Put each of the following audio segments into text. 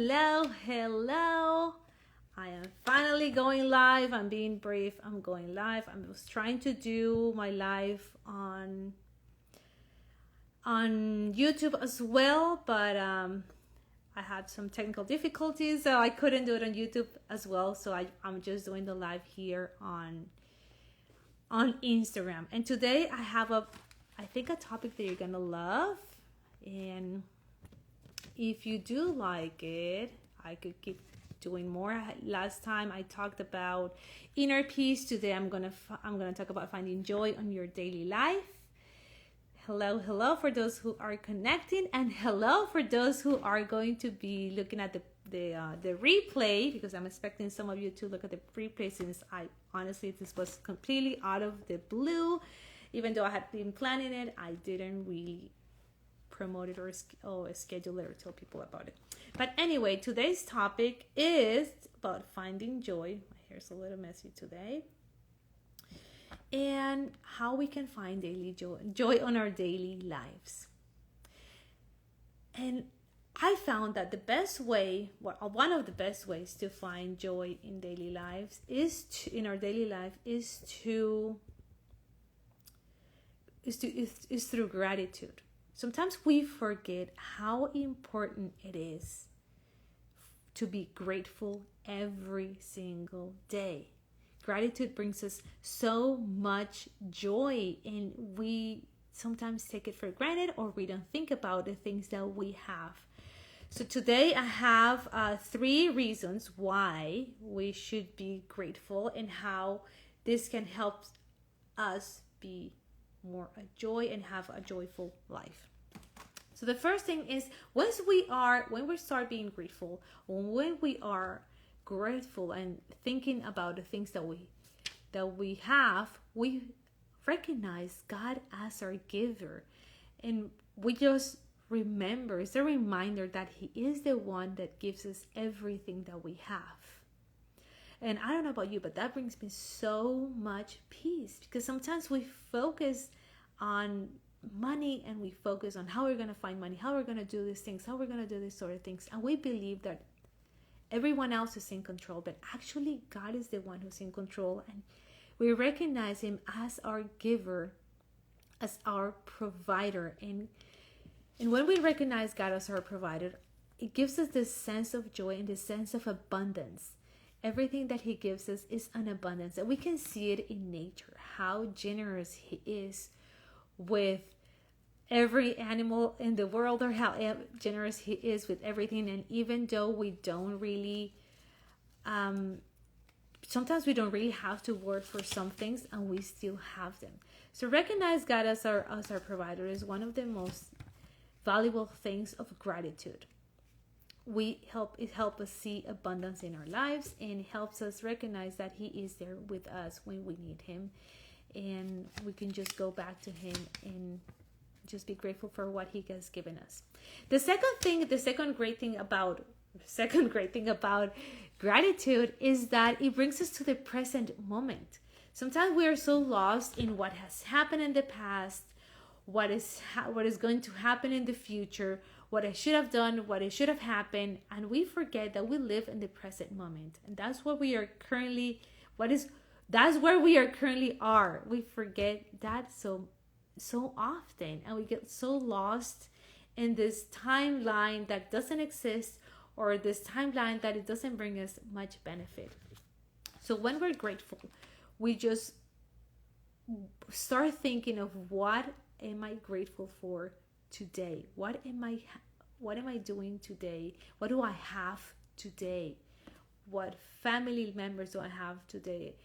Hello. I am finally going live. I'm being brave. I'm going live. I was trying to do my live on YouTube as well, but I had some technical difficulties, so I couldn't do it on YouTube as well. So I'm just doing the live here on Instagram. And today I have a topic that you're gonna love, and if you do like it, I could keep doing more. Last time I talked about inner peace. Today I'm gonna talk about finding joy on your daily life. Hello for those who are connecting, and hello for those who are going to be looking at the replay, because I'm expecting some of you to look at the replay, since this was completely out of the blue. Even though I had been planning it, I didn't really promote it or schedule it or tell people about it. But anyway, today's topic is about finding joy. My hair's a little messy today. And how we can find daily joy on our daily lives. And I found that one of the best ways to find joy in daily lives is through gratitude. Sometimes we forget how important it is to be grateful every single day. Gratitude brings us so much joy, and we sometimes take it for granted, or we don't think about the things that we have. So today I have 3 reasons why we should be grateful, and how this can help us be more joy and have a joyful life. So the first thing is, when we start being grateful, when we are grateful and thinking about the things that we have, we recognize God as our giver, and we just remember, it's a reminder that He is the one that gives us everything that we have. And I don't know about you, but that brings me so much peace, because sometimes we focus on money, and we focus on how we're going to find money, how we're going to do these things, how we're going to do these sort of things, and we believe that everyone else is in control, but actually God is the one who's in control, and we recognize Him as our giver, as our provider. And when we recognize God as our provider, it gives us this sense of joy and this sense of abundance. Everything that He gives us is an abundance, and we can see it in nature, how generous He is with every animal in the world, or how generous He is with everything. And even though we don't really sometimes we don't really have to work for some things, and we still have them. So recognize God as our provider is one of the most valuable things of gratitude. It helps us see abundance in our lives, and helps us recognize that He is there with us when we need Him, and we can just go back to Him and just be grateful for what He has given us. The second great thing about gratitude is that it brings us to the present moment. Sometimes we are so lost in what has happened in the past, what is going to happen in the future, what I should have done, what should have happened, and we forget that we live in the present moment, and that's what we are currently. That's where we are currently are. We forget that so often, and we get so lost in this timeline that doesn't exist, or this timeline that it doesn't bring us much benefit. So when we're grateful, we just start thinking of, what am I grateful for today? What am I doing today? What do I have today? What family members do I have today?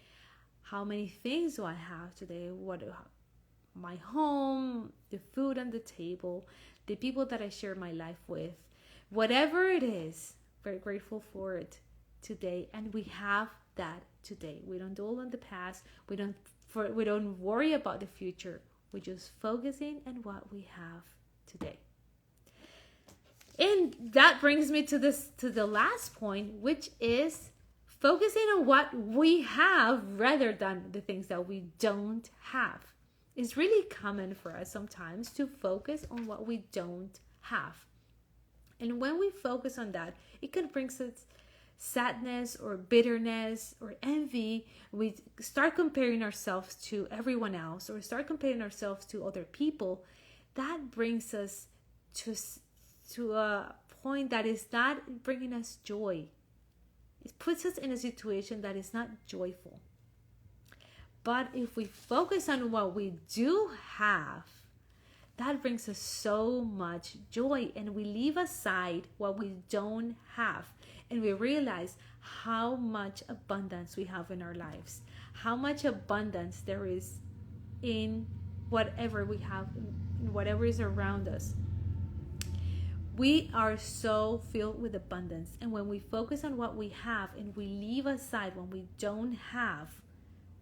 How many things do I have today? My home, the food on the table, the people that I share my life with, whatever it is, we're grateful for it today, and we have that today. We don't dwell on the past. We don't worry about the future. We just focusing on what we have today. And that brings me to the last point, which is focusing on what we have rather than the things that we don't have. It's really common for us sometimes to focus on what we don't have. And when we focus on that, it can bring us sadness or bitterness or envy. We start comparing ourselves to everyone else or start comparing ourselves to other people. That brings us to a point that is not bringing us joy. It puts us in a situation that is not joyful. But if we focus on what we do have, that brings us so much joy, and we leave aside what we don't have, and we realize how much abundance we have in our lives, how much abundance there is in whatever we have, in whatever is around us. We are so filled with abundance, and when we focus on what we have and we leave aside what we don't have,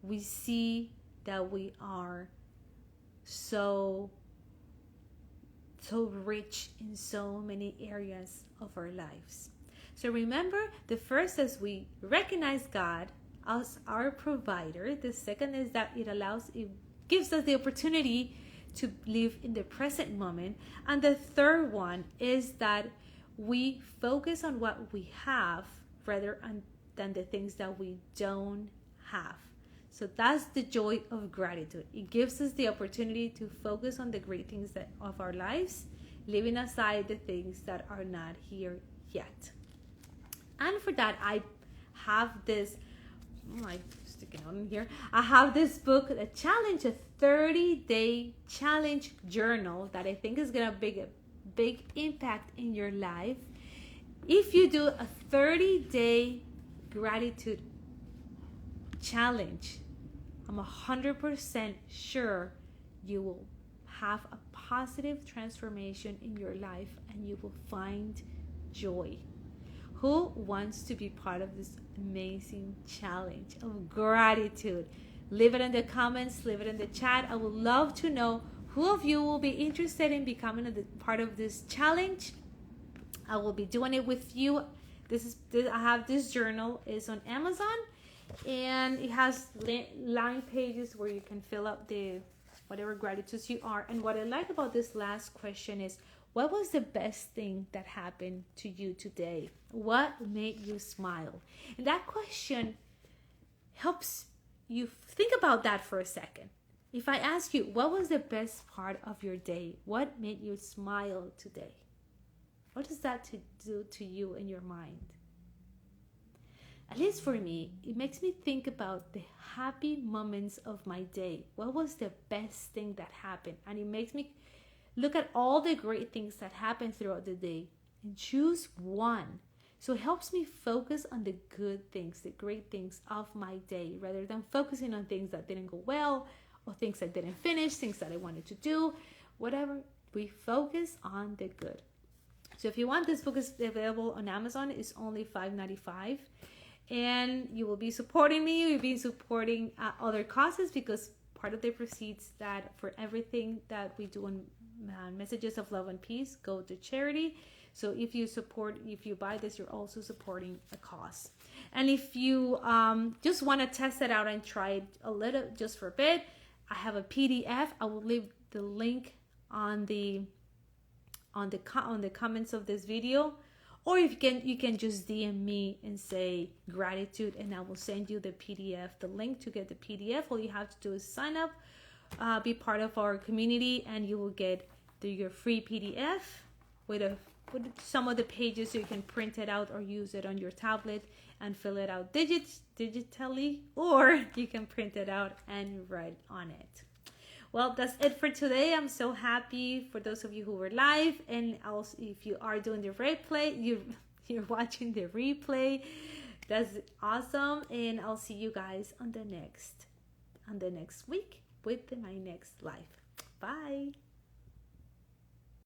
we see that we are so rich in so many areas of our lives. So remember, the first is we recognize God as our provider. The second is that it gives us the opportunity to live in the present moment. And the third one is that we focus on what we have rather than the things that we don't have. So that's the joy of gratitude. It gives us the opportunity to focus on the great things of our lives, leaving aside the things that are not here yet. And for that, I have this, sticking out in here. I have this book, a 30-day challenge journal that I think is going to make a big impact in your life. If you do a 30-day gratitude challenge, I'm 100% sure you will have a positive transformation in your life and you will find joy. Who wants to be part of this amazing challenge of gratitude? Leave it in the comments, leave it in the chat. I would love to know who of you will be interested in becoming a part of this challenge. I will be doing it with you. I have this journal. It's on Amazon. And it has line pages where you can fill up the whatever gratitudes you are. And what I like about this last question is, what was the best thing that happened to you today? What made you smile? And that question helps you think about that for a second. If I ask you, what was the best part of your day? What made you smile today? What does that do to you in your mind? At least for me, it makes me think about the happy moments of my day. What was the best thing that happened? And it makes me look at all the great things that happened throughout the day and choose one. So it helps me focus on the good things, the great things of my day, rather than focusing on things that didn't go well or things I didn't finish, things that I wanted to do, whatever. We focus on the good. So if you want, this book is available on Amazon. It's only $5.95. And you will be supporting me. You'll be supporting other causes, because part of the proceeds that for everything that we do on Messages of Love and Peace go to charity. So if you buy this, you're also supporting a cause. And if you just want to test it out and try it a little, just for a bit, I have a PDF. I will leave the link on the comments of this video. Or if you can just DM me and say gratitude, and I will send you the PDF, the link to get the PDF. All you have to do is sign up, be part of our community, and you will get your free PDF with some of the pages, so you can print it out or use it on your tablet and fill it out digitally, or you can print it out and write on it. Well, that's it for today. I'm so happy for those of you who were live, and also if you are doing the replay, you're watching the replay. That's awesome, and I'll see you guys on the next week with my next live. Bye.